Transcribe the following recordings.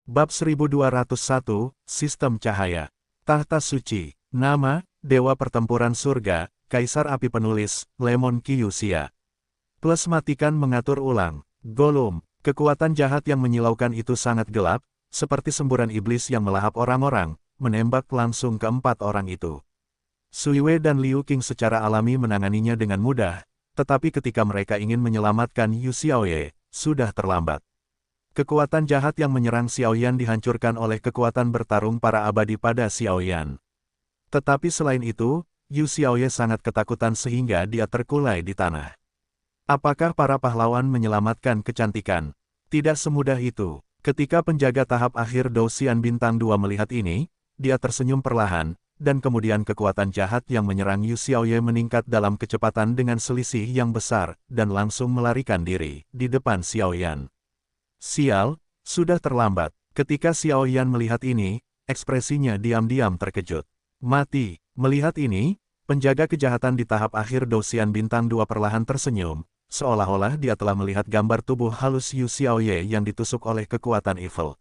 Bab 1201, Sistem Cahaya. Tahta Suci. Nama, Dewa Pertempuran Surga, Kaisar Api Penulis, Lemon Kyusia. Plus matikan mengatur ulang. Gollum, kekuatan jahat yang menyilaukan itu sangat gelap, seperti semburan iblis yang melahap orang-orang, menembak langsung keempat orang itu. Sui Wei dan Liu Qing secara alami menanganinya dengan mudah, tetapi ketika mereka ingin menyelamatkan Yu Xiaoye, sudah terlambat. Kekuatan jahat yang menyerang Xiaoyan dihancurkan oleh kekuatan bertarung para abadi pada Xiaoyan. Tetapi selain itu, Yu Xiaoye sangat ketakutan sehingga dia terkulai di tanah. Apakah para pahlawan menyelamatkan kecantikan? Tidak semudah itu. Ketika penjaga tahap akhir Douxian Bintang 2 melihat ini, dia tersenyum perlahan, dan kemudian kekuatan jahat yang menyerang Yu Xiaoye meningkat dalam kecepatan dengan selisih yang besar, dan langsung melarikan diri di depan Xiaoyan. Sial, sudah terlambat. Ketika Xiaoyan melihat ini, ekspresinya diam-diam terkejut. Mati. Melihat ini, penjaga kejahatan di tahap akhir Douxian Bintang 2 perlahan tersenyum, seolah-olah dia telah melihat gambar tubuh halus Yu Xiaoye yang ditusuk oleh kekuatan evil.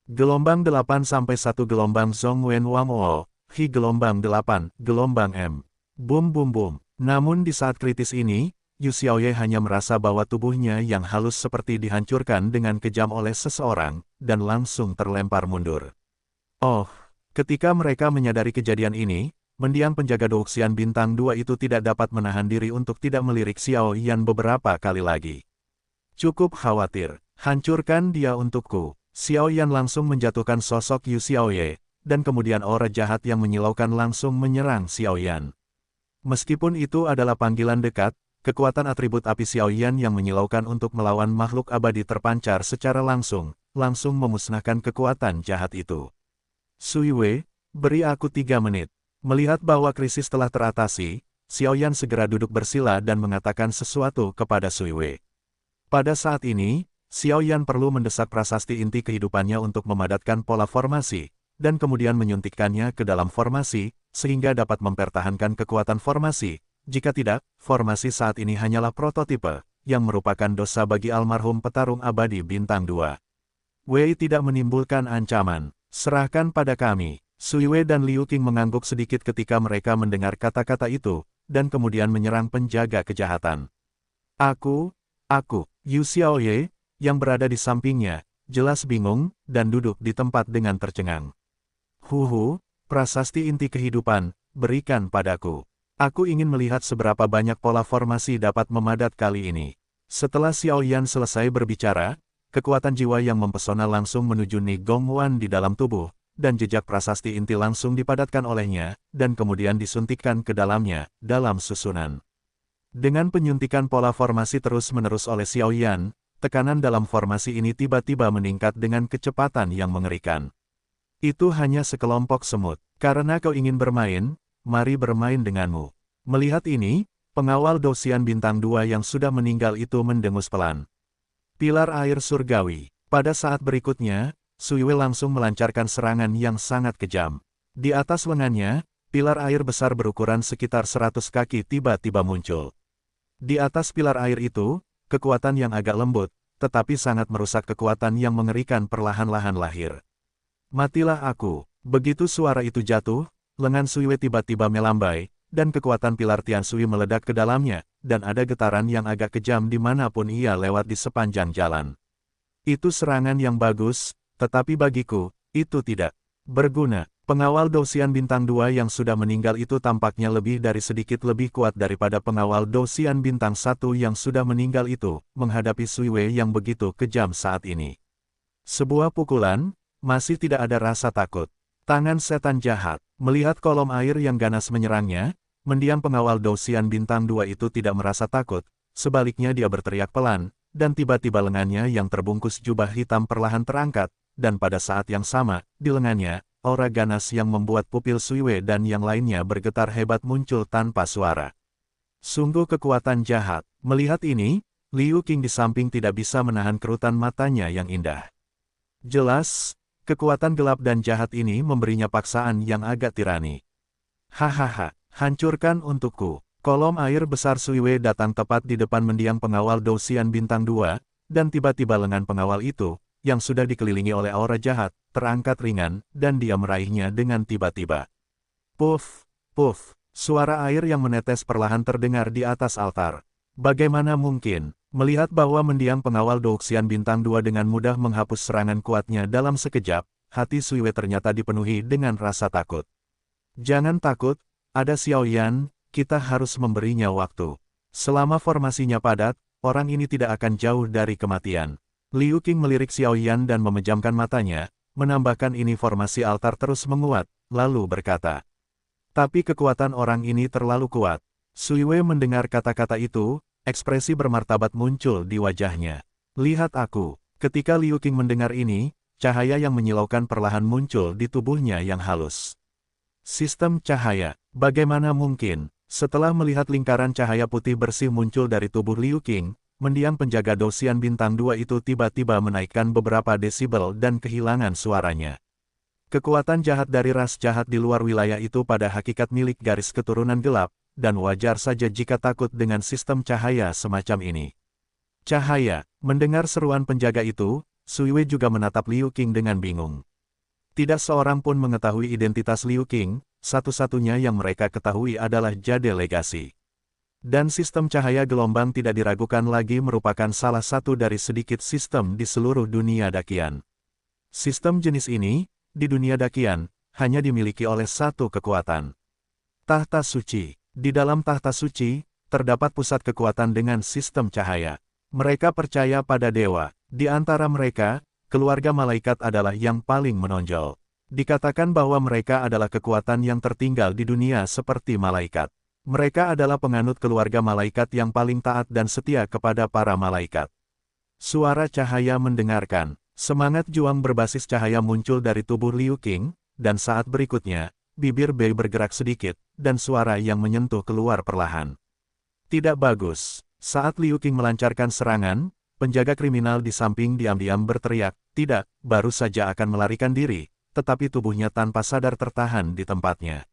Gelombang 8 sampai 1 gelombang Zhong Wen Wang O, Hi gelombang 8, gelombang M. Bum bum bum. Namun di saat kritis ini, Yu Xiaoye hanya merasa bahwa tubuhnya yang halus seperti dihancurkan dengan kejam oleh seseorang, dan langsung terlempar mundur. Oh, ketika mereka menyadari kejadian ini, mendiang penjaga Douxian Bintang 2 itu tidak dapat menahan diri untuk tidak melirik Xiaoyan beberapa kali lagi. Cukup khawatir, hancurkan dia untukku. Xiaoyan langsung menjatuhkan sosok Yu Xiaoye, dan kemudian aura jahat yang menyilaukan langsung menyerang Xiaoyan. Meskipun itu adalah panggilan dekat, kekuatan atribut api Xiaoyan yang menyilaukan untuk melawan makhluk abadi terpancar secara langsung memusnahkan kekuatan jahat itu. Sui Wei, beri aku 3 menit. Melihat bahwa krisis telah teratasi, Xiaoyan segera duduk bersila dan mengatakan sesuatu kepada Sui Wei. Pada saat ini, Xiaoyan perlu mendesak prasasti inti kehidupannya untuk memadatkan pola formasi, dan kemudian menyuntikkannya ke dalam formasi, sehingga dapat mempertahankan kekuatan formasi. Jika tidak, formasi saat ini hanyalah prototipe, yang merupakan dosa bagi almarhum petarung abadi Bintang 2. Wei tidak menimbulkan ancaman. Serahkan pada kami. Sui Wei dan Liu Qing mengangguk sedikit ketika mereka mendengar kata-kata itu, dan kemudian menyerang penjaga kejahatan. Aku, Yu Xiaoye, yang berada di sampingnya, jelas bingung, dan duduk di tempat dengan tercengang. Prasasti inti kehidupan, berikan padaku. Aku ingin melihat seberapa banyak pola formasi dapat memadat kali ini. Setelah Xiaoyan selesai berbicara, kekuatan jiwa yang mempesona langsung menuju Ni Gongwan di dalam tubuh, dan jejak prasasti inti langsung dipadatkan olehnya, dan kemudian disuntikkan ke dalamnya, dalam susunan. Dengan penyuntikan pola formasi terus-menerus oleh Xiaoyan, tekanan dalam formasi ini tiba-tiba meningkat dengan kecepatan yang mengerikan. Itu hanya sekelompok semut. Karena kau ingin bermain, mari bermain denganmu. Melihat ini, pengawal Douxian Bintang 2 yang sudah meninggal itu mendengus pelan. Pilar air surgawi. Pada saat berikutnya, Sui Wei langsung melancarkan serangan yang sangat kejam. Di atas lengannya, pilar air besar berukuran sekitar 100 kaki tiba-tiba muncul. Di atas pilar air itu, kekuatan yang agak lembut, tetapi sangat merusak kekuatan yang mengerikan perlahan-lahan lahir. Matilah aku. Begitu suara itu jatuh, lengan Sui Wei tiba-tiba melambai, dan kekuatan pilar Tian Sui meledak ke dalamnya, dan ada getaran yang agak kejam dimanapun ia lewat di sepanjang jalan. Itu serangan yang bagus, tetapi bagiku, itu tidak berguna. Pengawal Douxian Bintang 2 yang sudah meninggal itu tampaknya lebih dari sedikit lebih kuat daripada pengawal Douxian Bintang 1 yang sudah meninggal itu, menghadapi Sui Wei yang begitu kejam saat ini. Sebuah pukulan, masih tidak ada rasa takut. Tangan setan jahat, melihat kolom air yang ganas menyerangnya, mendiang pengawal Douxian Bintang 2 itu tidak merasa takut, sebaliknya dia berteriak pelan, dan tiba-tiba lengannya yang terbungkus jubah hitam perlahan terangkat, dan pada saat yang sama, di lengannya, aura ganas yang membuat pupil Sui Wei dan yang lainnya bergetar hebat muncul tanpa suara. Sungguh kekuatan jahat. Melihat ini, Liu Qing di samping tidak bisa menahan kerutan matanya yang indah. Jelas, kekuatan gelap dan jahat ini memberinya paksaan yang agak tirani. Hahaha, hancurkan untukku. Kolom air besar Sui Wei datang tepat di depan mendiang pengawal Douxian Bintang 2, dan tiba-tiba lengan pengawal itu, yang sudah dikelilingi oleh aura jahat, terangkat ringan, dan dia meraihnya dengan tiba-tiba. Puff, puff, suara air yang menetes perlahan terdengar di atas altar. Bagaimana mungkin, melihat bahwa mendiang pengawal Douxian Bintang 2 dengan mudah menghapus serangan kuatnya dalam sekejap, hati Sui Wei ternyata dipenuhi dengan rasa takut. Jangan takut, ada Xiao Yan, kita harus memberinya waktu. Selama formasinya padat, orang ini tidak akan jauh dari kematian. Liu Qing melirik Xiao Yan dan memejamkan matanya, menambahkan ini formasi altar terus menguat, lalu berkata. Tapi kekuatan orang ini terlalu kuat. Sui Wei mendengar kata-kata itu, ekspresi bermartabat muncul di wajahnya. Lihat aku. Ketika Liu Qing mendengar ini, cahaya yang menyilaukan perlahan muncul di tubuhnya yang halus. Sistem cahaya. Bagaimana mungkin? Setelah melihat lingkaran cahaya putih bersih muncul dari tubuh Liu Qing, mendiang penjaga Douxian Bintang 2 itu tiba-tiba menaikkan beberapa desibel dan kehilangan suaranya. Kekuatan jahat dari ras jahat di luar wilayah itu pada hakikat milik garis keturunan gelap, dan wajar saja jika takut dengan sistem cahaya semacam ini. Cahaya, mendengar seruan penjaga itu, Sui Wei juga menatap Liu Qing dengan bingung. Tidak seorang pun mengetahui identitas Liu Qing, satu-satunya yang mereka ketahui adalah Jade Legasi. Dan sistem cahaya gelombang tidak diragukan lagi merupakan salah satu dari sedikit sistem di seluruh dunia Dakian. Sistem jenis ini, di dunia Dakian, hanya dimiliki oleh satu kekuatan. Tahta Suci. Di dalam Tahta Suci, terdapat pusat kekuatan dengan sistem cahaya. Mereka percaya pada dewa. Di antara mereka, keluarga malaikat adalah yang paling menonjol. Dikatakan bahwa mereka adalah kekuatan yang tertinggal di dunia seperti malaikat. Mereka adalah penganut keluarga malaikat yang paling taat dan setia kepada para malaikat. Suara cahaya mendengarkan. Semangat juang berbasis cahaya muncul dari tubuh Liu Qing, dan saat berikutnya, bibir Bei bergerak sedikit, dan suara yang menyentuh keluar perlahan. Tidak bagus. Saat Liu Qing melancarkan serangan, penjaga kriminal di samping diam-diam berteriak, tidak, baru saja akan melarikan diri, tetapi tubuhnya tanpa sadar tertahan di tempatnya.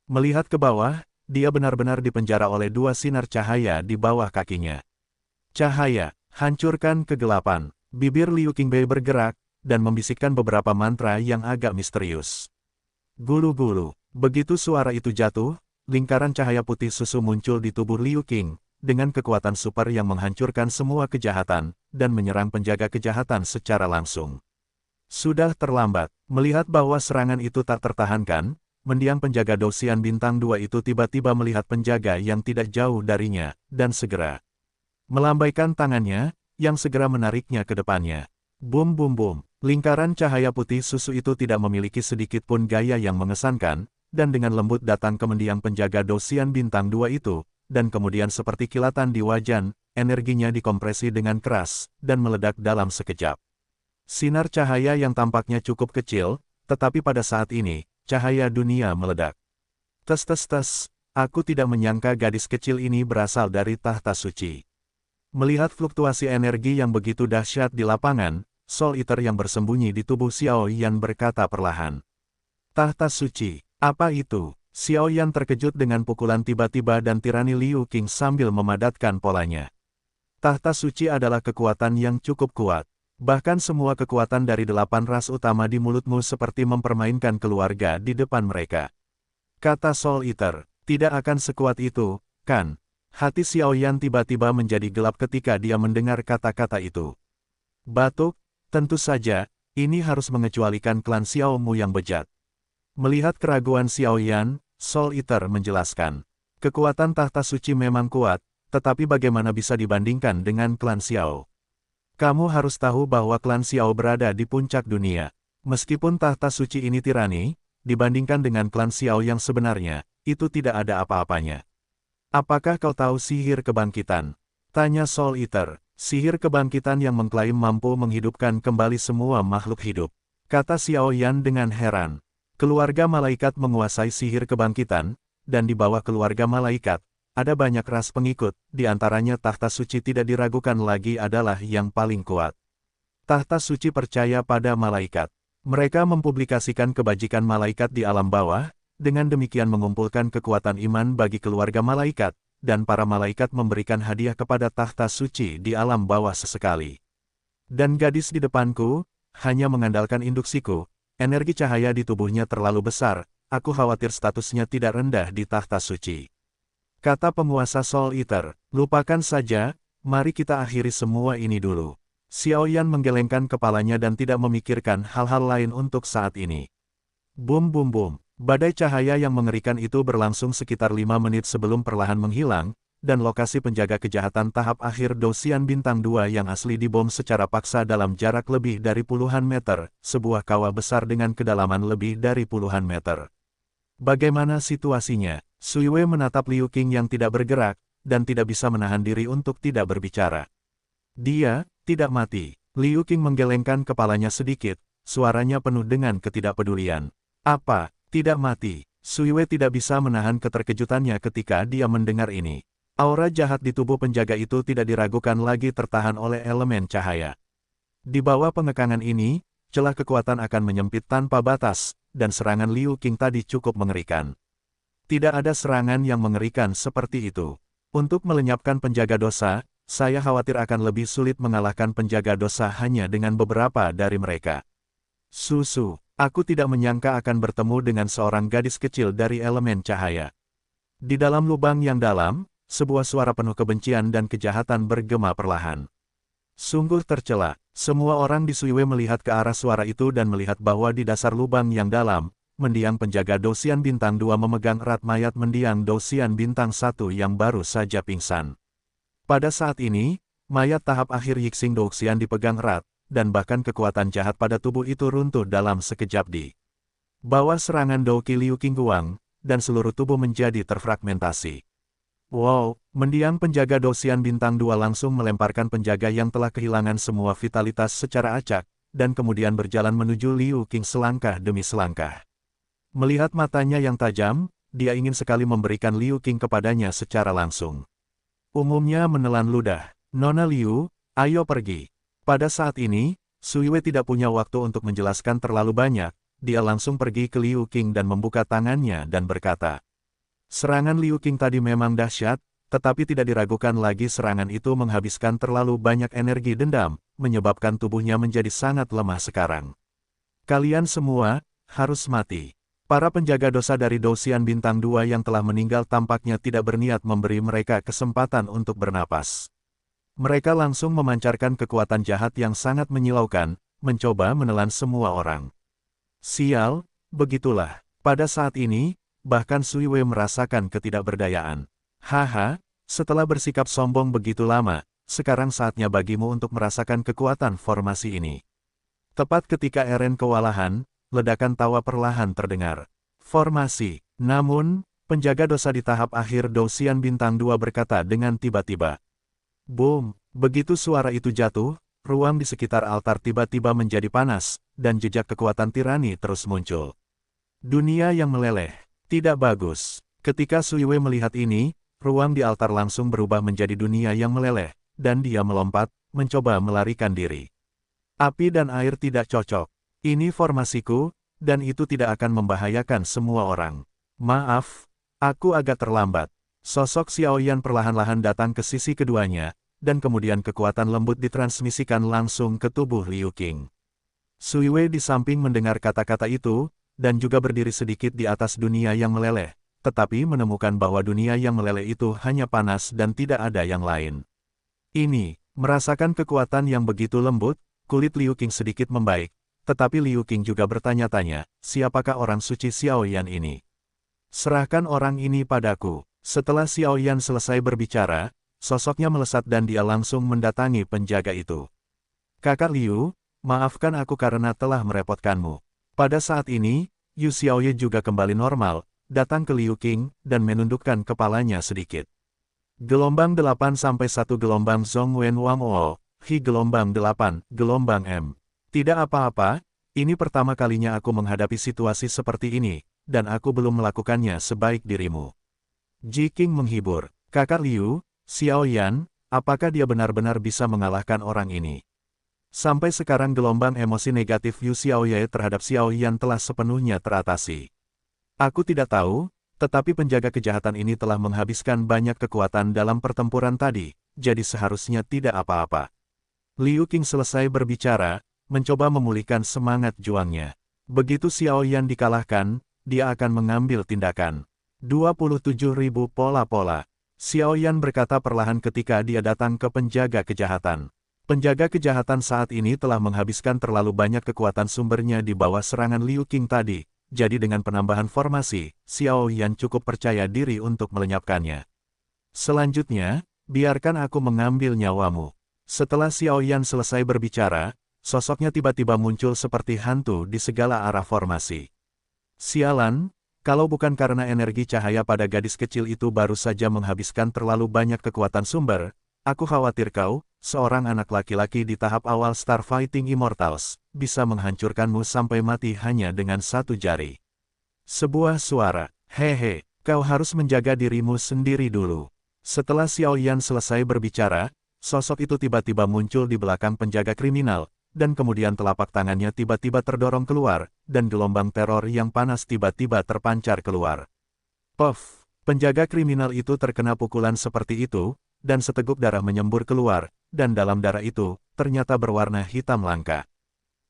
Melihat ke bawah, dia benar-benar dipenjara oleh dua sinar cahaya di bawah kakinya. Cahaya, hancurkan kegelapan. Bibir Liu Qingbei bergerak, dan membisikkan beberapa mantra yang agak misterius. Gulu-gulu. Begitu suara itu jatuh, lingkaran cahaya putih susu muncul di tubuh Liu Qing, dengan kekuatan super yang menghancurkan semua kejahatan, dan menyerang penjaga kejahatan secara langsung. Sudah terlambat. Melihat bahwa serangan itu tak tertahankan, mendiang penjaga Douxian Bintang 2 itu tiba-tiba melihat penjaga yang tidak jauh darinya, dan segera melambaikan tangannya, yang segera menariknya ke depannya. Bum bum bum, lingkaran cahaya putih susu itu tidak memiliki sedikit pun gaya yang mengesankan, dan dengan lembut datang ke mendiang penjaga Douxian Bintang 2 itu, dan kemudian seperti kilatan di wajan, energinya dikompresi dengan keras, dan meledak dalam sekejap. Sinar cahaya yang tampaknya cukup kecil, tetapi pada saat ini, cahaya dunia meledak. Tes tes tes, aku tidak menyangka gadis kecil ini berasal dari Tahta Suci. Melihat fluktuasi energi yang begitu dahsyat di lapangan, Soul Eater yang bersembunyi di tubuh Xiao Yan berkata perlahan. Tahta Suci, apa itu? Xiao Yan terkejut dengan pukulan tiba-tiba dan tirani Liu Qing sambil memadatkan polanya. Tahta Suci adalah kekuatan yang cukup kuat. Bahkan semua kekuatan dari 8 ras utama di mulutmu seperti mempermainkan keluarga di depan mereka. Kata Soul Eater, tidak akan sekuat itu, kan? Hati Xiao Yan tiba-tiba menjadi gelap ketika dia mendengar kata-kata itu. Batuk, tentu saja, ini harus mengecualikan klan Xiao Mu yang bejat. Melihat keraguan Xiao Yan, Soul Eater menjelaskan. Kekuatan Tahta Suci memang kuat, tetapi bagaimana bisa dibandingkan dengan klan Xiao? Kamu harus tahu bahwa klan Xiao berada di puncak dunia. Meskipun Tahta Suci ini tirani, dibandingkan dengan klan Xiao yang sebenarnya, itu tidak ada apa-apanya. Apakah kau tahu sihir kebangkitan? Tanya Soul Eater. Sihir kebangkitan yang mengklaim mampu menghidupkan kembali semua makhluk hidup. Kata Xiao Yan dengan heran. Keluarga malaikat menguasai sihir kebangkitan, dan di bawah keluarga malaikat, ada banyak ras pengikut, di antaranya Tahta Suci tidak diragukan lagi adalah yang paling kuat. Tahta Suci percaya pada malaikat. Mereka mempublikasikan kebajikan malaikat di alam bawah, dengan demikian mengumpulkan kekuatan iman bagi keluarga malaikat, dan para malaikat memberikan hadiah kepada Tahta Suci di alam bawah sesekali. Dan gadis di depanku, hanya mengandalkan induksiku. Energi cahaya di tubuhnya terlalu besar, aku khawatir statusnya tidak rendah di tahta suci. Kata penguasa Soul Eater, lupakan saja, mari kita akhiri semua ini dulu. Xiaoyan menggelengkan kepalanya dan tidak memikirkan hal-hal lain untuk saat ini. Bum bum bum, badai cahaya yang mengerikan itu berlangsung sekitar 5 menit sebelum perlahan menghilang, dan lokasi penjaga kejahatan tahap akhir Dosian Bintang 2 yang asli dibom secara paksa dalam jarak lebih dari puluhan meter, sebuah kawah besar dengan kedalaman lebih dari puluhan meter. Bagaimana situasinya? Sui Wei menatap Liu Qing yang tidak bergerak, dan tidak bisa menahan diri untuk tidak berbicara. Dia tidak mati. Liu Qing menggelengkan kepalanya sedikit, suaranya penuh dengan ketidakpedulian. Apa? Tidak mati? Sui Wei tidak bisa menahan keterkejutannya ketika dia mendengar ini. Aura jahat di tubuh penjaga itu tidak diragukan lagi tertahan oleh elemen cahaya. Di bawah pengekangan ini, celah kekuatan akan menyempit tanpa batas, dan serangan Liu Qing tadi cukup mengerikan. Tidak ada serangan yang mengerikan seperti itu. Untuk melenyapkan penjaga dosa, saya khawatir akan lebih sulit mengalahkan penjaga dosa hanya dengan beberapa dari mereka. Susu, aku tidak menyangka akan bertemu dengan seorang gadis kecil dari elemen cahaya. Di dalam lubang yang dalam, sebuah suara penuh kebencian dan kejahatan bergema perlahan. Sungguh tercela, semua orang di Sui Wei melihat ke arah suara itu dan melihat bahwa di dasar lubang yang dalam, mendiang penjaga Dosian Bintang 2 memegang erat mayat mendiang Dosian Bintang 1 yang baru saja pingsan. Pada saat ini, mayat tahap akhir Yixing Douxian dipegang erat, dan bahkan kekuatan jahat pada tubuh itu runtuh dalam sekejap di bawah serangan Douqi Liu Qing Guang, dan seluruh tubuh menjadi terfragmentasi. Wow, mendiang penjaga Dosian Bintang 2 langsung melemparkan penjaga yang telah kehilangan semua vitalitas secara acak, dan kemudian berjalan menuju Liu Qing selangkah demi selangkah. Melihat matanya yang tajam, dia ingin sekali memberikan Liu Qing kepadanya secara langsung. Umumnya menelan ludah. Nona Liu, ayo pergi. Pada saat ini, Sui Wei tidak punya waktu untuk menjelaskan terlalu banyak, dia langsung pergi ke Liu Qing dan membuka tangannya dan berkata, serangan Liu Qing tadi memang dahsyat, tetapi tidak diragukan lagi serangan itu menghabiskan terlalu banyak energi dendam, menyebabkan tubuhnya menjadi sangat lemah sekarang. Kalian semua harus mati. Para penjaga dosa dari Dosian Bintang 2 yang telah meninggal tampaknya tidak berniat memberi mereka kesempatan untuk bernapas. Mereka langsung memancarkan kekuatan jahat yang sangat menyilaukan, mencoba menelan semua orang. Sial, begitulah. Pada saat ini, bahkan Sui Wei merasakan ketidakberdayaan. Haha, setelah bersikap sombong begitu lama, sekarang saatnya bagimu untuk merasakan kekuatan formasi ini. Tepat ketika Eren kewalahan, ledakan tawa perlahan terdengar. Formasi. Namun, penjaga dosa di tahap akhir Dosian Bintang 2 berkata dengan tiba-tiba. Boom, begitu suara itu jatuh, ruang di sekitar altar tiba-tiba menjadi panas, dan jejak kekuatan tirani terus muncul. Dunia yang meleleh. Tidak bagus. Ketika Sui Wei melihat ini, ruang di altar langsung berubah menjadi dunia yang meleleh, dan dia melompat, mencoba melarikan diri. Api dan air tidak cocok. Ini formasiku, dan itu tidak akan membahayakan semua orang. Maaf, aku agak terlambat. Sosok Xiaoyan perlahan-lahan datang ke sisi keduanya, dan kemudian kekuatan lembut ditransmisikan langsung ke tubuh Liu Qing. Sui Wei di samping mendengar kata-kata itu, dan juga berdiri sedikit di atas dunia yang meleleh, tetapi menemukan bahwa dunia yang meleleh itu hanya panas dan tidak ada yang lain. Ini, merasakan kekuatan yang begitu lembut, kulit Liu Qing sedikit membaik, tetapi Liu Qing juga bertanya-tanya, siapakah orang suci Xiaoyan ini? Serahkan orang ini padaku. Setelah Xiaoyan selesai berbicara, sosoknya melesat dan dia langsung mendatangi penjaga itu. Kakak Liu, maafkan aku karena telah merepotkanmu. Pada saat ini, Yu Xiaoye juga kembali normal, datang ke Liu Qing, dan menundukkan kepalanya sedikit. Gelombang 8 sampai 1 gelombang Zhong Wen Wang O, Hi gelombang 8, gelombang M. Tidak apa-apa, ini pertama kalinya aku menghadapi situasi seperti ini, dan aku belum melakukannya sebaik dirimu. Ji Qing menghibur, kakak Liu, Xiaoyan, apakah dia benar-benar bisa mengalahkan orang ini? Sampai sekarang gelombang emosi negatif Yu Xiaoye terhadap Xiaoyan telah sepenuhnya teratasi. Aku tidak tahu, tetapi penjaga kejahatan ini telah menghabiskan banyak kekuatan dalam pertempuran tadi, jadi seharusnya tidak apa-apa. Liu Qing selesai berbicara, mencoba memulihkan semangat juangnya. Begitu Xiao Yan dikalahkan, dia akan mengambil tindakan. 27.000 pola-pola. Xiao Yan berkata perlahan ketika dia datang ke penjaga kejahatan. Penjaga kejahatan saat ini telah menghabiskan terlalu banyak kekuatan sumbernya di bawah serangan Liu Qing tadi, jadi dengan penambahan formasi, Xiao Yan cukup percaya diri untuk melenyapkannya. Selanjutnya, biarkan aku mengambil nyawamu. Setelah Xiao Yan selesai berbicara, sosoknya tiba-tiba muncul seperti hantu di segala arah formasi. Sialan, kalau bukan karena energi cahaya pada gadis kecil itu baru saja menghabiskan terlalu banyak kekuatan sumber, aku khawatir kau, seorang anak laki-laki di tahap awal Star Fighting Immortals, bisa menghancurkanmu sampai mati hanya dengan satu jari. Sebuah suara, hehe, kau harus menjaga dirimu sendiri dulu. Setelah Xiao Yan selesai berbicara, sosok itu tiba-tiba muncul di belakang penjaga kriminal, dan kemudian telapak tangannya tiba-tiba terdorong keluar, dan gelombang teror yang panas tiba-tiba terpancar keluar. Puff, penjaga kriminal itu terkena pukulan seperti itu, dan seteguk darah menyembur keluar, dan dalam darah itu, ternyata berwarna hitam langka.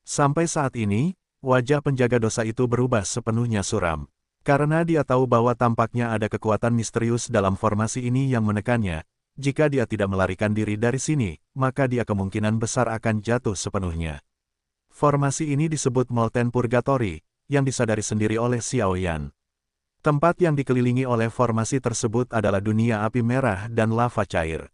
Sampai saat ini, wajah penjaga dosa itu berubah sepenuhnya suram. Karena dia tahu bahwa tampaknya ada kekuatan misterius dalam formasi ini yang menekannya, jika dia tidak melarikan diri dari sini, maka dia kemungkinan besar akan jatuh sepenuhnya. Formasi ini disebut Molten Purgatory, yang disadari sendiri oleh Xiao Yan. Tempat yang dikelilingi oleh formasi tersebut adalah dunia api merah dan lava cair.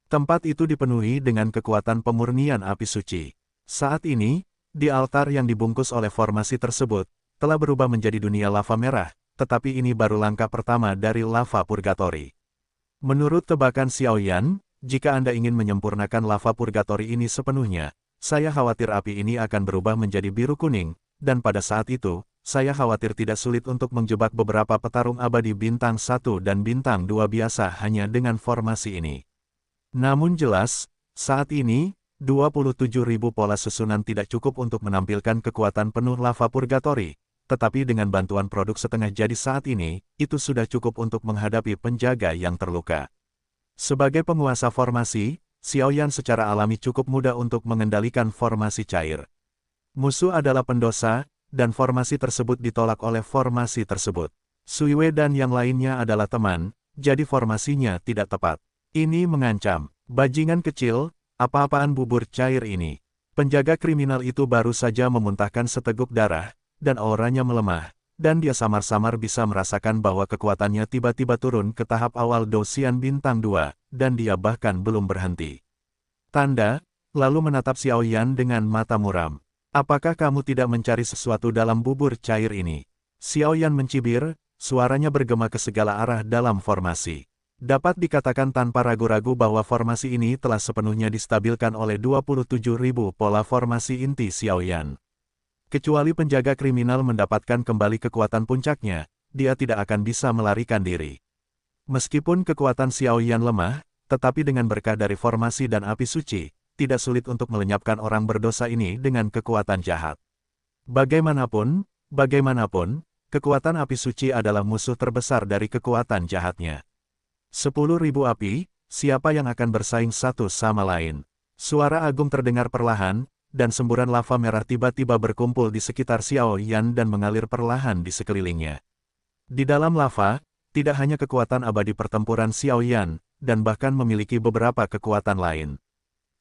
Tempat itu dipenuhi dengan kekuatan pemurnian api suci. Saat ini, di altar yang dibungkus oleh formasi tersebut, telah berubah menjadi dunia lava merah, tetapi ini baru langkah pertama dari lava purgatori. Menurut tebakan Xiao Yan, jika Anda ingin menyempurnakan lava purgatori ini sepenuhnya, saya khawatir api ini akan berubah menjadi biru kuning, dan pada saat itu, saya khawatir tidak sulit untuk menjebak beberapa petarung abadi bintang 1 dan bintang 2 biasa hanya dengan formasi ini. Namun jelas, saat ini, 27.000 pola susunan tidak cukup untuk menampilkan kekuatan penuh lava purgatori, tetapi dengan bantuan produk setengah jadi saat ini, itu sudah cukup untuk menghadapi penjaga yang terluka. Sebagai penguasa formasi, Xiao Yan secara alami cukup mudah untuk mengendalikan formasi cair. Musuh adalah pendosa, dan formasi tersebut ditolak oleh formasi tersebut. Sui Wei dan yang lainnya adalah teman, jadi formasinya tidak tepat. Ini mengancam. Bajingan kecil, apa-apaan bubur cair ini? Penjaga kriminal itu baru saja memuntahkan seteguk darah, dan auranya melemah, dan dia samar-samar bisa merasakan bahwa kekuatannya tiba-tiba turun ke tahap awal Dosian bintang 2, dan dia bahkan belum berhenti. Tanda, lalu menatap Xiao Yan dengan mata muram. Apakah kamu tidak mencari sesuatu dalam bubur cair ini? Xiao Yan mencibir, suaranya bergema ke segala arah dalam formasi. Dapat dikatakan tanpa ragu-ragu bahwa formasi ini telah sepenuhnya distabilkan oleh 27.000 pola formasi inti Xiao Yan. Kecuali penjaga kriminal mendapatkan kembali kekuatan puncaknya, dia tidak akan bisa melarikan diri. Meskipun kekuatan Xiao Yan lemah, tetapi dengan berkah dari formasi dan api suci, tidak sulit untuk melenyapkan orang berdosa ini dengan kekuatan jahat. Bagaimanapun, kekuatan api suci adalah musuh terbesar dari kekuatan jahatnya. 10.000 api, siapa yang akan bersaing satu sama lain? Suara agung terdengar perlahan, dan semburan lava merah tiba-tiba berkumpul di sekitar Xiao Yan dan mengalir perlahan di sekelilingnya. Di dalam lava, tidak hanya kekuatan abadi pertempuran Xiao Yan, dan bahkan memiliki beberapa kekuatan lain.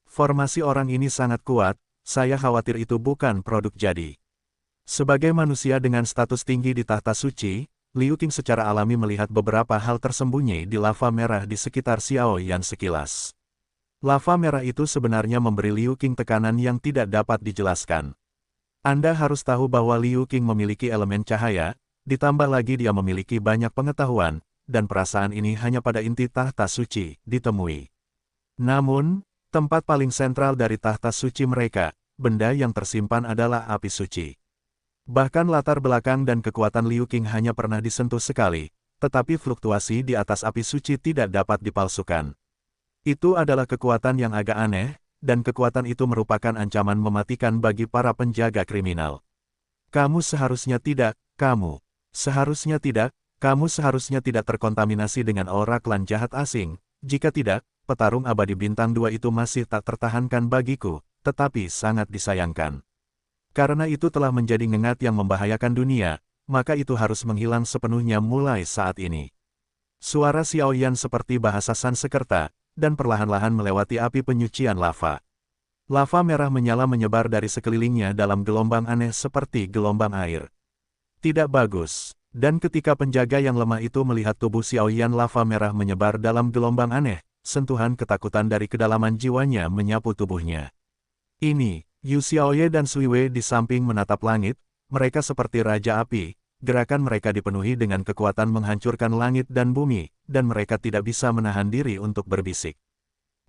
Formasi orang ini sangat kuat, saya khawatir itu bukan produk jadi. Sebagai manusia dengan status tinggi di tahta suci, Liu Qing secara alami melihat beberapa hal tersembunyi di lava merah di sekitar Xiao Yan sekilas. Lava merah itu sebenarnya memberi Liu Qing tekanan yang tidak dapat dijelaskan. Anda harus tahu bahwa Liu Qing memiliki elemen cahaya, ditambah lagi dia memiliki banyak pengetahuan, dan perasaan ini hanya pada inti tahta suci ditemui. Namun, tempat paling sentral dari tahta suci mereka, benda yang tersimpan adalah api suci. Bahkan latar belakang dan kekuatan Liu Qing hanya pernah disentuh sekali, tetapi fluktuasi di atas api suci tidak dapat dipalsukan. Itu adalah kekuatan yang agak aneh, dan kekuatan itu merupakan ancaman mematikan bagi para penjaga kriminal. Kamu seharusnya tidak terkontaminasi dengan aura klan jahat asing, jika tidak, petarung abadi bintang 2 itu masih tak tertahankan bagiku, tetapi sangat disayangkan. Karena itu telah menjadi ngengat yang membahayakan dunia, maka itu harus menghilang sepenuhnya mulai saat ini. Suara Xiaoyan seperti bahasa Sanskerta, dan perlahan-lahan melewati api penyucian lava. Lava merah menyala menyebar dari sekelilingnya dalam gelombang aneh seperti gelombang air. Tidak bagus. Dan ketika penjaga yang lemah itu melihat tubuh Xiaoyan, lava merah menyebar dalam gelombang aneh, sentuhan ketakutan dari kedalaman jiwanya menyapu tubuhnya. Ini, Yu Xiaoye dan Sui Wei di samping menatap langit, mereka seperti raja api, gerakan mereka dipenuhi dengan kekuatan menghancurkan langit dan bumi, dan mereka tidak bisa menahan diri untuk berbisik.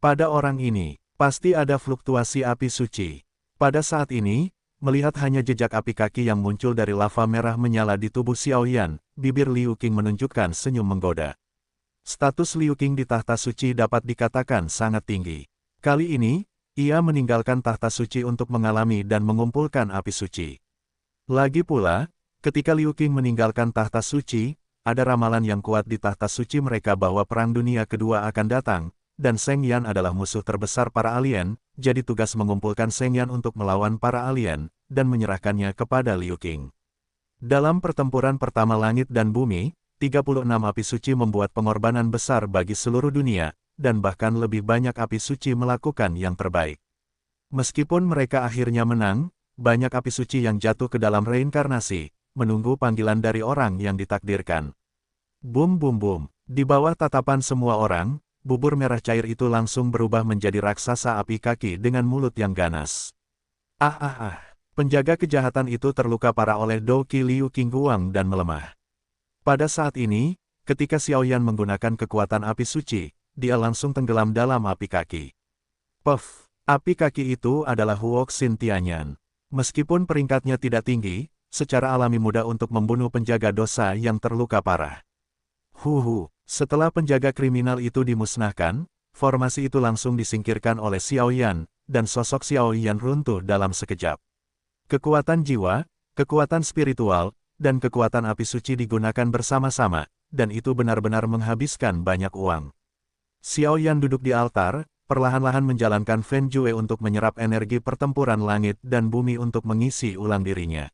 Pada orang ini, pasti ada fluktuasi api suci. Pada saat ini, melihat hanya jejak api kaki yang muncul dari lava merah menyala di tubuh Xiaoyan, bibir Liu Qing menunjukkan senyum menggoda. Status Liu Qing di tahta suci dapat dikatakan sangat tinggi. Kali ini, ia meninggalkan tahta suci untuk mengalami dan mengumpulkan api suci. Lagi pula, ketika Liu Qing meninggalkan tahta suci, ada ramalan yang kuat di tahta suci mereka bahwa Perang Dunia Kedua akan datang, dan Sheng Yan adalah musuh terbesar para alien, jadi tugas mengumpulkan Sheng Yan untuk melawan para alien, dan menyerahkannya kepada Liu Qing. Dalam pertempuran pertama langit dan bumi, 36 api suci membuat pengorbanan besar bagi seluruh dunia, dan bahkan lebih banyak api suci melakukan yang terbaik. Meskipun mereka akhirnya menang, banyak api suci yang jatuh ke dalam reinkarnasi, menunggu panggilan dari orang yang ditakdirkan. Bum bum bum, di bawah tatapan semua orang, bubur merah cair itu langsung berubah menjadi raksasa api kaki dengan mulut yang ganas. Penjaga kejahatan itu terluka parah oleh Douqi Liu Qing Guang dan melemah. Pada saat ini, ketika Xiaoyan menggunakan kekuatan api suci, dia langsung tenggelam dalam api kaki. Puff, api kaki itu adalah Huok Xin Tianyan. Meskipun peringkatnya tidak tinggi, secara alami mudah untuk membunuh penjaga dosa yang terluka parah. Setelah penjaga kriminal itu dimusnahkan, formasi itu langsung disingkirkan oleh Xiaoyan, dan sosok Xiaoyan runtuh dalam sekejap. Kekuatan jiwa, kekuatan spiritual, dan kekuatan api suci digunakan bersama-sama, dan itu benar-benar menghabiskan banyak uang. Xiaoyan duduk di altar, perlahan-lahan menjalankan Fen Jue untuk menyerap energi pertempuran langit dan bumi untuk mengisi ulang dirinya.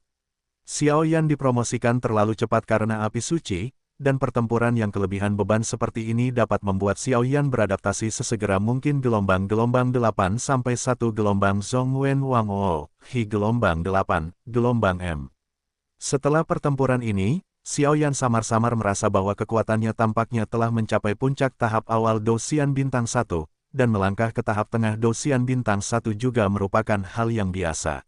Xiaoyan dipromosikan terlalu cepat karena api suci, dan pertempuran yang kelebihan beban seperti ini dapat membuat Xiaoyan beradaptasi sesegera mungkin. Gelombang 8 sampai 1 gelombang Zhongwen Wang O, Hi gelombang 8, gelombang M. Setelah pertempuran ini, Xiaoyan samar-samar merasa bahwa kekuatannya tampaknya telah mencapai puncak tahap awal Douxian Bintang 1, dan melangkah ke tahap tengah Douxian Bintang 1 juga merupakan hal yang biasa.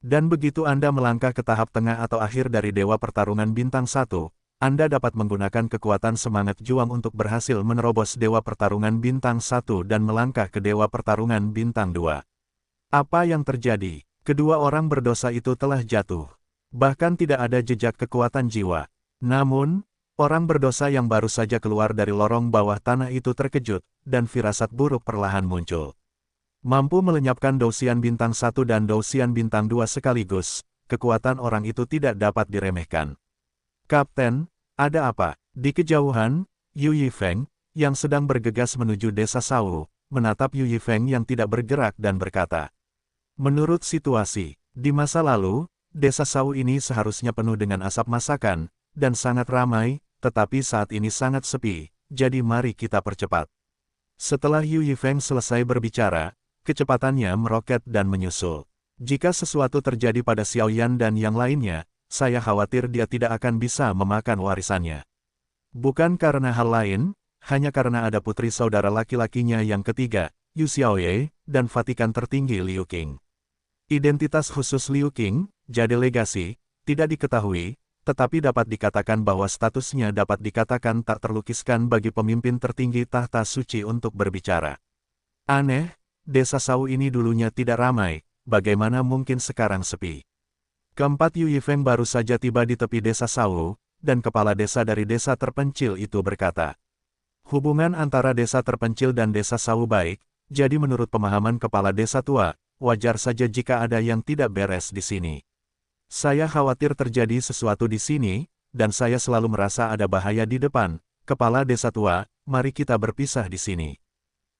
Dan begitu Anda melangkah ke tahap tengah atau akhir dari Dewa Pertarungan Bintang 1, Anda dapat menggunakan kekuatan semangat juang untuk berhasil menerobos Dewa Pertarungan Bintang 1 dan melangkah ke Dewa Pertarungan Bintang 2. Apa yang terjadi? Kedua orang berdosa itu telah jatuh. Bahkan tidak ada jejak kekuatan jiwa. Namun, orang berdosa yang baru saja keluar dari lorong bawah tanah itu terkejut, dan firasat buruk perlahan muncul. Mampu melenyapkan Douxian Bintang 1 dan Douxian Bintang 2 sekaligus, kekuatan orang itu tidak dapat diremehkan. Kapten, ada apa? Di kejauhan, Yu Yifeng, yang sedang bergegas menuju desa Shao, menatap Yu Yifeng yang tidak bergerak dan berkata, "Menurut situasi, di masa lalu, desa Shao ini seharusnya penuh dengan asap masakan, dan sangat ramai, tetapi saat ini sangat sepi, jadi mari kita percepat." Setelah Yu Yifeng selesai berbicara, kecepatannya meroket dan menyusul. Jika sesuatu terjadi pada Xiaoyan dan yang lainnya, saya khawatir dia tidak akan bisa memakan warisannya. Bukan karena hal lain, hanya karena ada putri saudara laki-lakinya yang ketiga, Yu Xiaoye, dan Vatikan tertinggi Liu Qing. Identitas khusus Liu Qing, jadi legasi, tidak diketahui, tetapi dapat dikatakan bahwa statusnya dapat dikatakan tak terlukiskan bagi pemimpin tertinggi tahta suci untuk berbicara. Aneh, desa Shao ini dulunya tidak ramai, bagaimana mungkin sekarang sepi? Keempat Yu Yifeng baru saja tiba di tepi desa Shao, dan kepala desa dari desa terpencil itu berkata, "Hubungan antara desa terpencil dan desa Shao baik, jadi menurut pemahaman kepala desa tua, wajar saja jika ada yang tidak beres di sini. Saya khawatir terjadi sesuatu di sini, dan saya selalu merasa ada bahaya di depan. Kepala desa tua, mari kita berpisah di sini."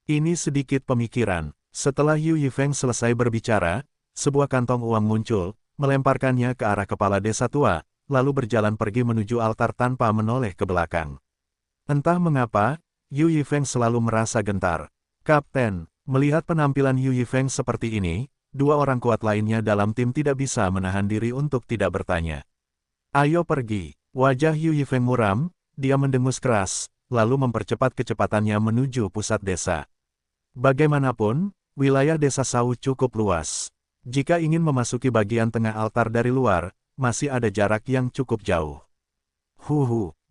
Ini sedikit pemikiran. Setelah Yu Yifeng selesai berbicara, sebuah kantong uang muncul, melemparkannya ke arah kepala desa tua, lalu berjalan pergi menuju altar tanpa menoleh ke belakang. Entah mengapa, Yu Yifeng selalu merasa gentar. Kapten, melihat penampilan Yu Yifeng seperti ini, dua orang kuat lainnya dalam tim tidak bisa menahan diri untuk tidak bertanya. Ayo pergi. Wajah Yu Yifeng muram, dia mendengus keras, lalu mempercepat kecepatannya menuju pusat desa. Bagaimanapun, wilayah desa Sau cukup luas. Jika ingin memasuki bagian tengah altar dari luar, masih ada jarak yang cukup jauh.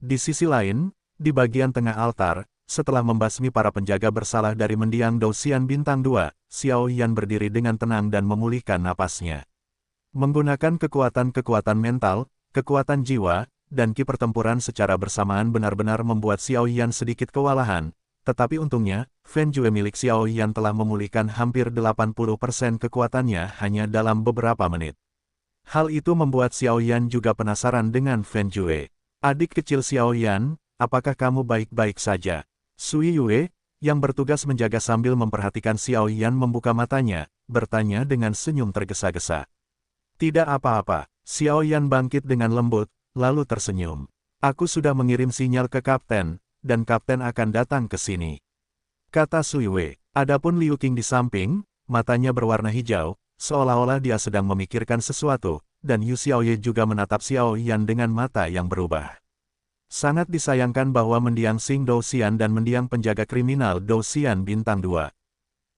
Di sisi lain, di bagian tengah altar, setelah membasmi para penjaga bersalah dari mendiang Dousian Bintang 2, Xiao Yan berdiri dengan tenang dan memulihkan napasnya. Menggunakan kekuatan mental, kekuatan jiwa, dan ki pertempuran secara bersamaan benar-benar membuat Xiao Yan sedikit kewalahan, tetapi untungnya, Fen Jue milik Xiao Yan telah memulihkan hampir 80% kekuatannya hanya dalam beberapa menit. Hal itu membuat Xiao Yan juga penasaran dengan Fen Jue. Adik kecil Xiao Yan, apakah kamu baik-baik saja? Sui Yue, yang bertugas menjaga sambil memperhatikan Xiao Yan membuka matanya, bertanya dengan senyum tergesa-gesa. Tidak apa-apa, Xiao Yan bangkit dengan lembut, lalu tersenyum. Aku sudah mengirim sinyal ke kapten, dan kapten akan datang ke sini. Kata Sui Yue. Adapun Liu Qing di samping, matanya berwarna hijau, seolah-olah dia sedang memikirkan sesuatu, dan Yu Xiaoye juga menatap Xiao Yan dengan mata yang berubah. Sangat disayangkan bahwa mendiang Xing Dousian dan mendiang penjaga kriminal Dousian Bintang 2.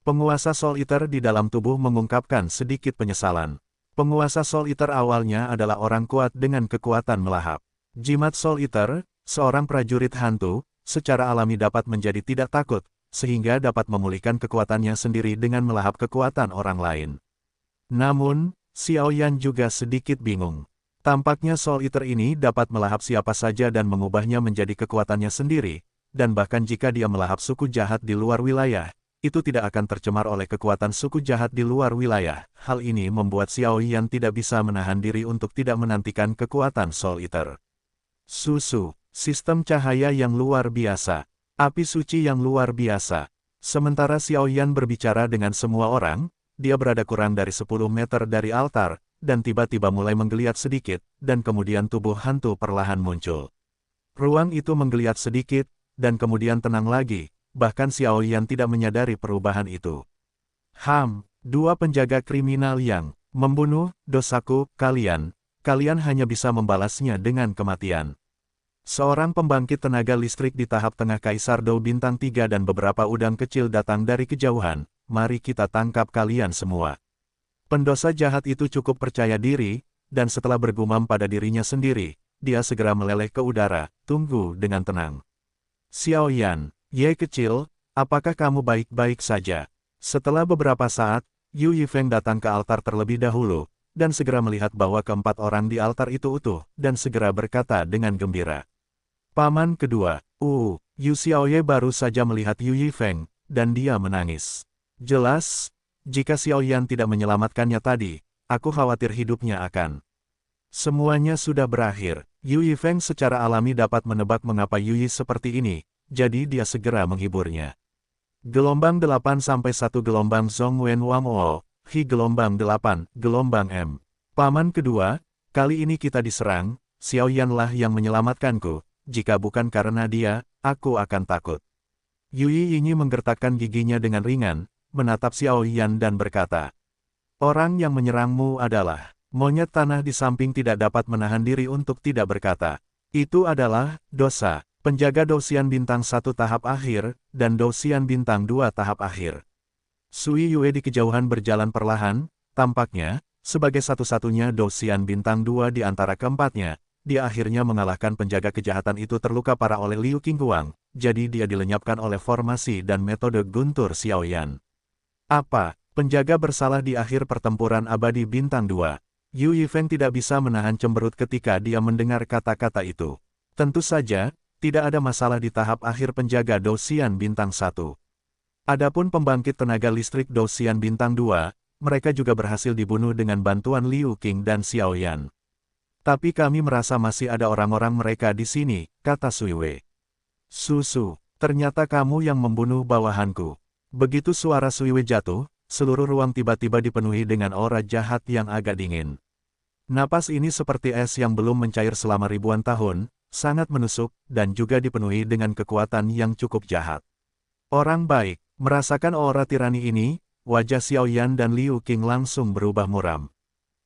Penguasa Soul Eater di dalam tubuh mengungkapkan sedikit penyesalan. Penguasa Soul Eater awalnya adalah orang kuat dengan kekuatan melahap. Jimat Soul Eater, seorang prajurit hantu, secara alami dapat menjadi tidak takut, sehingga dapat memulihkan kekuatannya sendiri dengan melahap kekuatan orang lain. Namun, Xiao Yan juga sedikit bingung. Tampaknya Soul Eater ini dapat melahap siapa saja dan mengubahnya menjadi kekuatannya sendiri, dan bahkan jika dia melahap suku jahat di luar wilayah, itu tidak akan tercemar oleh kekuatan suku jahat di luar wilayah. Hal ini membuat Xiao Yan tidak bisa menahan diri untuk tidak menantikan kekuatan Soul Eater. Sistem cahaya yang luar biasa. Api suci yang luar biasa. Sementara Xiao Yan berbicara dengan semua orang, dia berada kurang dari 10 meter dari altar, dan tiba-tiba mulai menggeliat sedikit, dan kemudian tubuh hantu perlahan muncul. Ruang itu menggeliat sedikit, dan kemudian tenang lagi, bahkan Xiao Yan tidak menyadari perubahan itu. Dua penjaga kriminal yang membunuh dosaku, kalian hanya bisa membalasnya dengan kematian. Seorang pembangkit tenaga listrik di tahap tengah Kaisar Dou Bintang 3 dan beberapa udang kecil datang dari kejauhan, mari kita tangkap kalian semua. Pendosa jahat itu cukup percaya diri, dan setelah bergumam pada dirinya sendiri, dia segera meleleh ke udara, tunggu dengan tenang. Xiao Yan, Ye kecil, apakah kamu baik-baik saja? Setelah beberapa saat, Yu Yifeng datang ke altar terlebih dahulu, dan segera melihat bahwa keempat orang di altar itu utuh, dan segera berkata dengan gembira. Paman kedua, Yu Xiaoye baru saja melihat Yu Yifeng, dan dia menangis. Jelas, jika Xiao Yan tidak menyelamatkannya tadi, aku khawatir hidupnya akan. Semuanya sudah berakhir. Yu Yifeng secara alami dapat menebak mengapa Yu Yi seperti ini, jadi dia segera menghiburnya. Gelombang 8 sampai 1 gelombang Zhong Wen Wang O, Hi gelombang 8, gelombang M. Paman kedua, kali ini kita diserang, Xiao Yan lah yang menyelamatkanku, jika bukan karena dia, aku akan takut. Yu Yi menggertakkan giginya dengan ringan, menatap Xiao Yan dan berkata, orang yang menyerangmu adalah, monyet tanah di samping tidak dapat menahan diri untuk tidak berkata. Itu adalah, dosa, penjaga Dousian Bintang 1 tahap akhir, dan Dousian Bintang 2 tahap akhir. Sui Yue di kejauhan berjalan perlahan, tampaknya, sebagai satu-satunya Dousian Bintang 2 di antara keempatnya, dia akhirnya mengalahkan penjaga kejahatan itu terluka parah oleh Liu Qingguang, jadi dia dilenyapkan oleh formasi dan metode Guntur Xiao Yan. Apa, penjaga bersalah di akhir pertempuran abadi Bintang 2? Yu Yifeng tidak bisa menahan cemberut ketika dia mendengar kata-kata itu. Tentu saja, tidak ada masalah di tahap akhir penjaga Dousian Bintang 1. Adapun pembangkit tenaga listrik Dousian Bintang 2, mereka juga berhasil dibunuh dengan bantuan Liu Qing dan Xiao Yan. Tapi kami merasa masih ada orang-orang mereka di sini, kata Sui Wei. Ternyata kamu yang membunuh bawahanku. Begitu suara Sui Wei jatuh, seluruh ruang tiba-tiba dipenuhi dengan aura jahat yang agak dingin. Napas ini seperti es yang belum mencair selama ribuan tahun, sangat menusuk, dan juga dipenuhi dengan kekuatan yang cukup jahat. Orang baik, merasakan aura tirani ini, wajah Xiao Yan dan Liu Qing langsung berubah muram.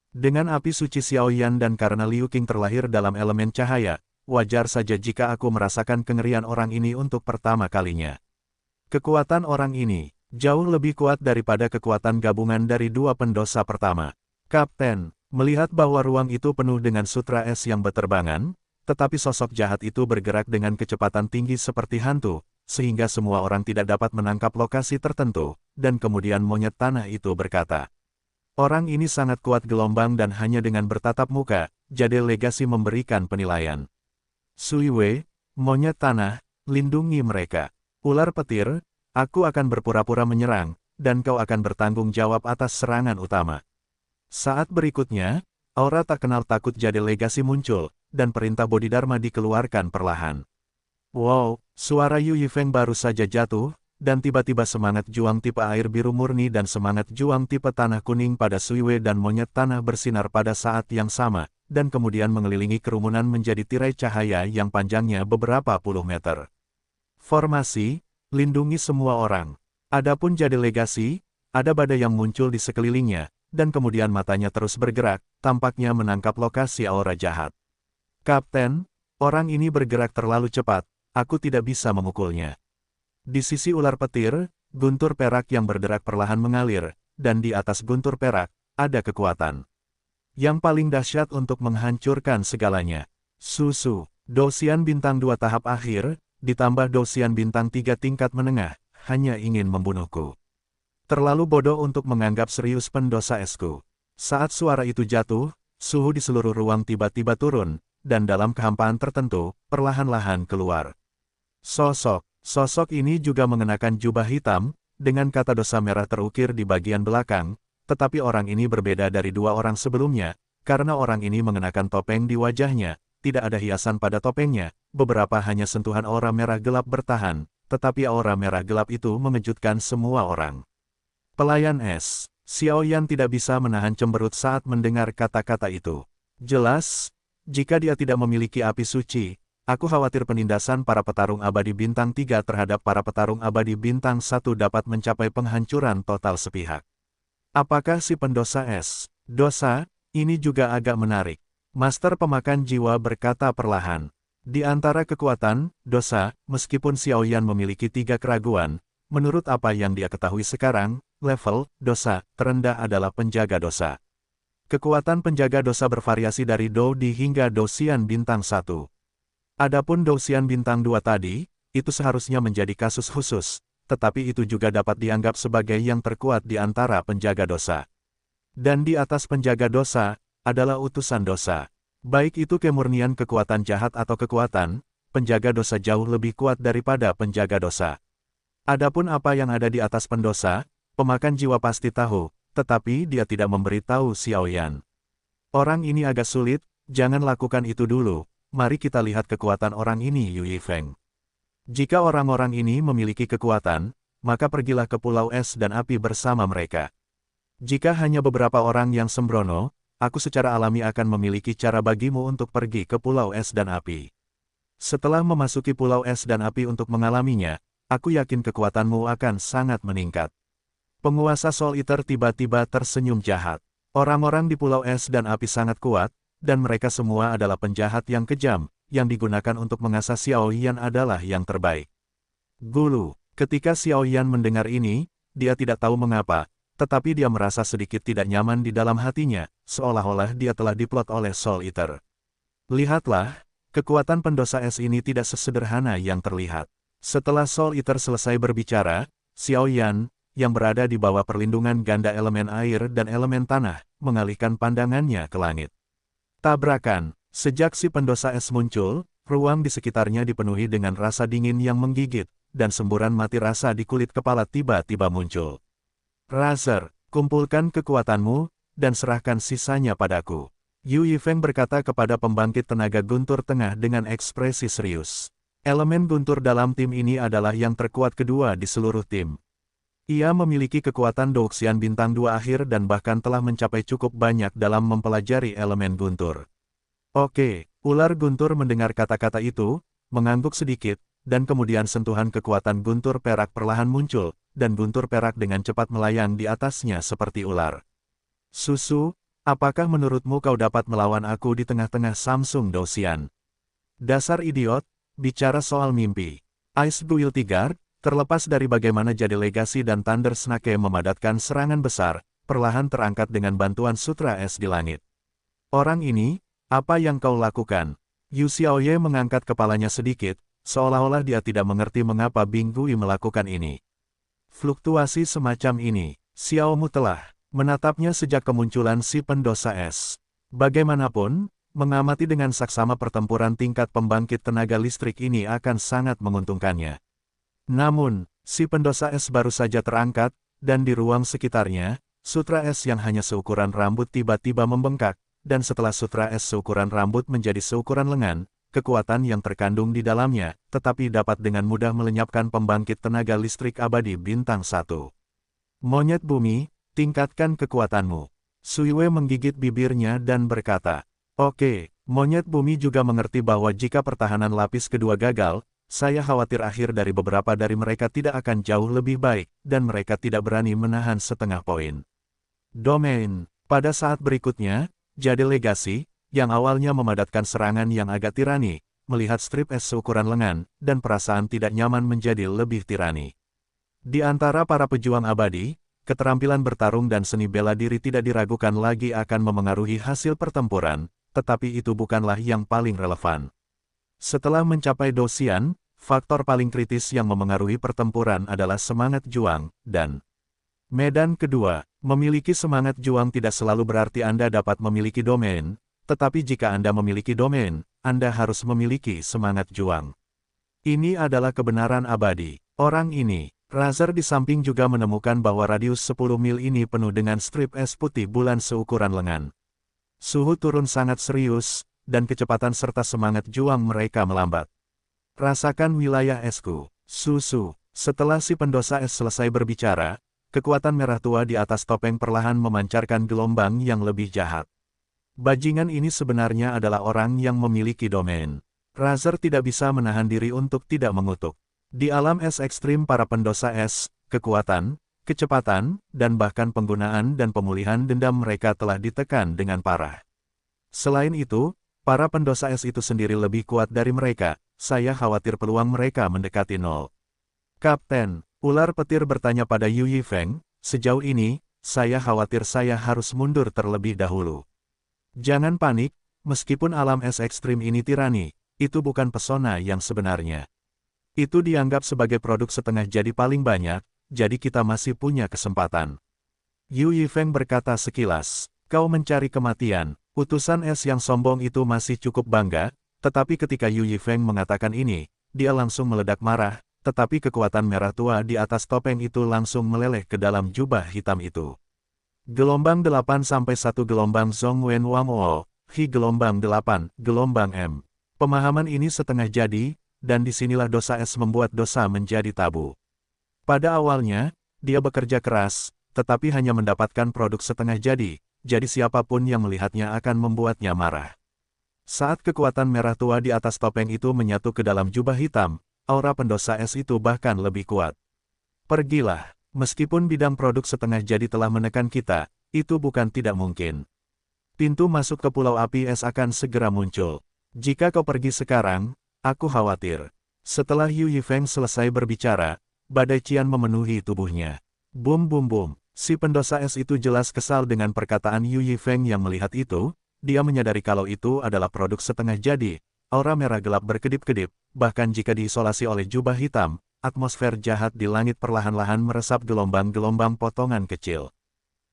Dengan api suci Xiao Yan dan karena Liu Qing terlahir dalam elemen cahaya, wajar saja jika aku merasakan kengerian orang ini untuk pertama kalinya. Kekuatan orang ini, jauh lebih kuat daripada kekuatan gabungan dari dua pendosa pertama. Kapten, melihat bahwa ruang itu penuh dengan sutra es yang berterbangan, tetapi sosok jahat itu bergerak dengan kecepatan tinggi seperti hantu, sehingga semua orang tidak dapat menangkap lokasi tertentu, dan kemudian monyet tanah itu berkata, "Orang ini sangat kuat gelombang dan hanya dengan bertatap muka, Jade Legasi memberikan penilaian. Sui Wei, monyet tanah, lindungi mereka. Ular petir, aku akan berpura-pura menyerang, dan kau akan bertanggung jawab atas serangan utama." Saat berikutnya, aura tak kenal takut Jade Legasi muncul, dan perintah Bodhidharma dikeluarkan perlahan. Wow, suara Yu Yifeng baru saja jatuh, dan tiba-tiba semangat juang tipe air biru murni dan semangat juang tipe tanah kuning pada Sui Wei dan monyet tanah bersinar pada saat yang sama, dan kemudian mengelilingi kerumunan menjadi tirai cahaya yang panjangnya beberapa puluh meter. Formasi, lindungi semua orang. Adapun Jade Legasi, ada badai yang muncul di sekelilingnya, dan kemudian matanya terus bergerak, tampaknya menangkap lokasi aura jahat. Kapten, orang ini bergerak terlalu cepat, aku tidak bisa memukulnya. Di sisi ular petir, guntur perak yang berderak perlahan mengalir, dan di atas guntur perak, ada kekuatan yang paling dahsyat untuk menghancurkan segalanya. Susu, Dosian bintang 2 tahap akhir, ditambah Dosian bintang 3 tingkat menengah, hanya ingin membunuhku. Terlalu bodoh untuk menganggap serius pendosa esku. Saat suara itu jatuh, suhu di seluruh ruang tiba-tiba turun, dan dalam kehampaan tertentu, perlahan-lahan keluar. Sosok ini juga mengenakan jubah hitam, dengan kata dosa merah terukir di bagian belakang, tetapi orang ini berbeda dari dua orang sebelumnya, karena orang ini mengenakan topeng di wajahnya, tidak ada hiasan pada topengnya, beberapa hanya sentuhan aura merah gelap bertahan, tetapi aura merah gelap itu mengejutkan semua orang. Pelayan es, Xiao Yan tidak bisa menahan cemberut saat mendengar kata-kata itu. Jelas, jika dia tidak memiliki api suci, aku khawatir penindasan para petarung abadi bintang 3 terhadap para petarung abadi bintang 1 dapat mencapai penghancuran total sepihak. Apakah si pendosa es, dosa, ini juga agak menarik. Master pemakan jiwa berkata perlahan. Di antara kekuatan, dosa, meskipun Xiao Yan memiliki 3 keraguan, menurut apa yang dia ketahui sekarang, level dosa terendah adalah penjaga dosa. Kekuatan penjaga dosa bervariasi dari Dou-Di hingga Dosian bintang 1. Adapun Dosian bintang 2 tadi, itu seharusnya menjadi kasus khusus, tetapi itu juga dapat dianggap sebagai yang terkuat di antara penjaga dosa. Dan di atas penjaga dosa, adalah utusan dosa. Baik itu kemurnian kekuatan jahat atau kekuatan, penjaga dosa jauh lebih kuat daripada penjaga dosa. Adapun apa yang ada di atas pendosa, pemakan jiwa pasti tahu, tetapi dia tidak memberitahu Xiao Yan. Orang ini agak sulit, jangan lakukan itu dulu, mari kita lihat kekuatan orang ini Yu Yifeng. Jika orang-orang ini memiliki kekuatan, maka pergilah ke Pulau Es dan Api bersama mereka. Jika hanya beberapa orang yang sembrono, aku secara alami akan memiliki cara bagimu untuk pergi ke Pulau Es dan Api. Setelah memasuki Pulau Es dan Api untuk mengalaminya, aku yakin kekuatanmu akan sangat meningkat. Penguasa Soul Eater tiba-tiba tersenyum jahat. Orang-orang di Pulau Es dan Api sangat kuat, dan mereka semua adalah penjahat yang kejam, yang digunakan untuk mengasah Xiao Yan adalah yang terbaik. Gulu, ketika Xiao Yan mendengar ini, dia tidak tahu mengapa, tetapi dia merasa sedikit tidak nyaman di dalam hatinya, seolah-olah dia telah diplot oleh Soul Eater. Lihatlah, kekuatan pendosa es ini tidak sesederhana yang terlihat. Setelah Soul Eater selesai berbicara, Xiao Yan, yang berada di bawah perlindungan ganda elemen air dan elemen tanah, mengalihkan pandangannya ke langit. Tabrakan, sejak si pendosa es muncul, ruang di sekitarnya dipenuhi dengan rasa dingin yang menggigit, dan semburan mati rasa di kulit kepala tiba-tiba muncul. Razer, kumpulkan kekuatanmu, dan serahkan sisanya padaku. Yu Yifeng berkata kepada pembangkit tenaga guntur tengah dengan ekspresi serius. Elemen guntur dalam tim ini adalah yang terkuat kedua di seluruh tim. Ia memiliki kekuatan Douxian bintang 2 akhir dan bahkan telah mencapai cukup banyak dalam mempelajari elemen guntur. Oke, ular guntur mendengar kata-kata itu, mengangguk sedikit, dan kemudian sentuhan kekuatan guntur perak perlahan muncul, dan guntur perak dengan cepat melayang di atasnya seperti ular. Susu, apakah menurutmu kau dapat melawan aku di tengah-tengah Samsung Douxian? Dasar idiot, bicara soal mimpi. Ice Guil Tigard, terlepas dari bagaimana jadi legasi dan Thunder Snake memadatkan serangan besar, perlahan terangkat dengan bantuan sutra es di langit. Orang ini, apa yang kau lakukan? Yu Xiaoye mengangkat kepalanya sedikit, seolah-olah dia tidak mengerti mengapa Bing Gui melakukan ini. Fluktuasi semacam ini, Xiaomu telah menatapnya sejak kemunculan si pendosa es. Bagaimanapun, mengamati dengan saksama pertempuran tingkat pembangkit tenaga listrik ini akan sangat menguntungkannya. Namun, si pendosa es baru saja terangkat, dan di ruang sekitarnya, sutra es yang hanya seukuran rambut tiba-tiba membengkak, dan setelah sutra es seukuran rambut menjadi seukuran lengan, kekuatan yang terkandung di dalamnya, tetapi dapat dengan mudah melenyapkan pembangkit tenaga listrik abadi bintang 1. Monyet bumi, tingkatkan kekuatanmu. Suiwe menggigit bibirnya dan berkata, oke, monyet bumi juga mengerti bahwa jika pertahanan lapis kedua gagal, saya khawatir akhir dari beberapa dari mereka tidak akan jauh lebih baik, dan mereka tidak berani menahan setengah poin. Domain, pada saat berikutnya, jadi legasi, yang awalnya memadatkan serangan yang agak tirani, melihat strip es seukuran lengan, dan perasaan tidak nyaman menjadi lebih tirani. Di antara para pejuang abadi, keterampilan bertarung dan seni bela diri tidak diragukan lagi akan memengaruhi hasil pertempuran, tetapi itu bukanlah yang paling relevan. Setelah mencapai Douxian, faktor paling kritis yang memengaruhi pertempuran adalah semangat juang, dan medan kedua, memiliki semangat juang tidak selalu berarti Anda dapat memiliki domain, tetapi jika Anda memiliki domain, Anda harus memiliki semangat juang. Ini adalah kebenaran abadi. Orang ini, Razer di samping juga menemukan bahwa radius 10 mil ini penuh dengan strip es putih bulan seukuran lengan. Suhu turun sangat serius, dan kecepatan serta semangat juang mereka melambat. Rasakan wilayah esku, susu. Setelah si pendosa es selesai berbicara, kekuatan merah tua di atas topeng perlahan memancarkan gelombang yang lebih jahat. Bajingan ini sebenarnya adalah orang yang memiliki domain. Razer tidak bisa menahan diri untuk tidak mengutuk. Di alam es ekstrim para pendosa es, kekuatan, kecepatan, dan bahkan penggunaan dan pemulihan dendam mereka telah ditekan dengan parah. Selain itu, para pendosa es itu sendiri lebih kuat dari mereka, saya khawatir peluang mereka mendekati nol. Kapten, ular petir bertanya pada Yu Yifeng, sejauh ini, saya khawatir saya harus mundur terlebih dahulu. Jangan panik, meskipun alam es ekstrim ini tirani, itu bukan pesona yang sebenarnya. Itu dianggap sebagai produk setengah jadi paling banyak, jadi kita masih punya kesempatan. Yu Yifeng berkata sekilas, kau mencari kematian. Utusan es yang sombong itu masih cukup bangga, tetapi ketika Yu Yifeng mengatakan ini, dia langsung meledak marah, tetapi kekuatan merah tua di atas topeng itu langsung meleleh ke dalam jubah hitam itu. Gelombang 8 sampai 1 gelombang Zong Wen Wang O, Hi gelombang 8, gelombang M. Pemahaman ini setengah jadi, dan disinilah dosa es membuat dosa menjadi tabu. Pada awalnya, dia bekerja keras, tetapi hanya mendapatkan produk setengah jadi siapapun yang melihatnya akan membuatnya marah. Saat kekuatan merah tua di atas topeng itu menyatu ke dalam jubah hitam, aura pendosa es itu bahkan lebih kuat. Pergilah, meskipun bidang produk setengah jadi telah menekan kita, itu bukan tidak mungkin. Pintu masuk ke Pulau Api Es akan segera muncul. Jika kau pergi sekarang, aku khawatir. Setelah Yu Yifeng selesai berbicara, badai cian memenuhi tubuhnya. Bum bum bum. Si pendosa es itu jelas kesal dengan perkataan Yu Yifeng yang melihat itu, dia menyadari kalau itu adalah produk setengah jadi, aura merah gelap berkedip-kedip, bahkan jika diisolasi oleh jubah hitam, atmosfer jahat di langit perlahan-lahan meresap gelombang-gelombang potongan kecil.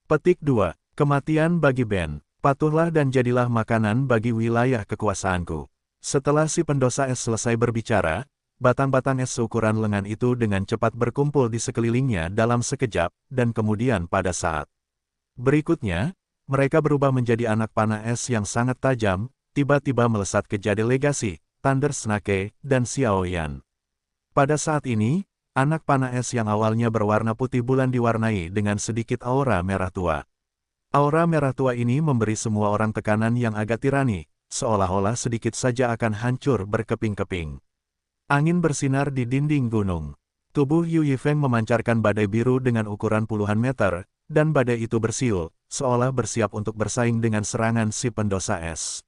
Petik 2. Kematian bagi Ben, patuhlah dan jadilah makanan bagi wilayah kekuasaanku. Setelah si pendosa es selesai berbicara, batang-batang es seukuran lengan itu dengan cepat berkumpul di sekelilingnya dalam sekejap, dan kemudian pada saat berikutnya, mereka berubah menjadi anak panah es yang sangat tajam, tiba-tiba melesat ke jadi legasi, Thunder Snake, dan Xiaoyan. Pada saat ini, Anak panah es yang awalnya berwarna putih bulan diwarnai dengan sedikit aura merah tua. Aura merah tua ini memberi semua orang tekanan yang agak tirani, seolah-olah sedikit saja akan hancur berkeping-keping. Angin bersinar di dinding gunung. Tubuh Yu Yifeng memancarkan badai biru dengan ukuran puluhan meter, dan badai itu bersiul, seolah bersiap untuk bersaing dengan serangan si pendosa es.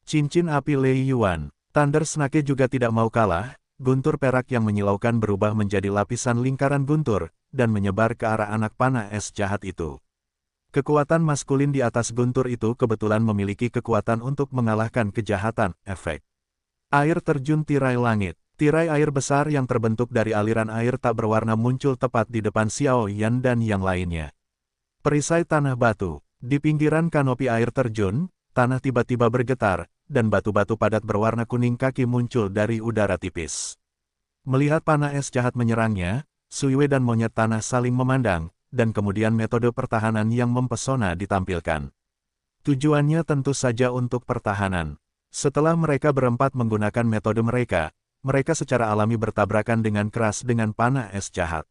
Cincin api Lei Yuan, Thunder Snake juga tidak mau kalah, guntur perak yang menyilaukan berubah menjadi lapisan lingkaran guntur, dan menyebar ke arah anak panah es jahat itu. Kekuatan maskulin di atas guntur itu kebetulan memiliki kekuatan untuk mengalahkan kejahatan, efek. Air terjun tirai langit. Tirai air besar yang terbentuk dari aliran air tak berwarna muncul tepat di depan Xiao Yan dan yang lainnya. Perisai tanah batu. Di pinggiran kanopi air terjun, tanah tiba-tiba bergetar, dan batu-batu padat berwarna kuning kaki muncul dari udara tipis. Melihat panah es jahat menyerangnya, Sui Wei dan monyet tanah saling memandang, dan kemudian metode pertahanan yang mempesona ditampilkan. Tujuannya tentu saja untuk pertahanan. Setelah mereka berempat menggunakan metode mereka secara alami bertabrakan dengan keras dengan panah es jahat.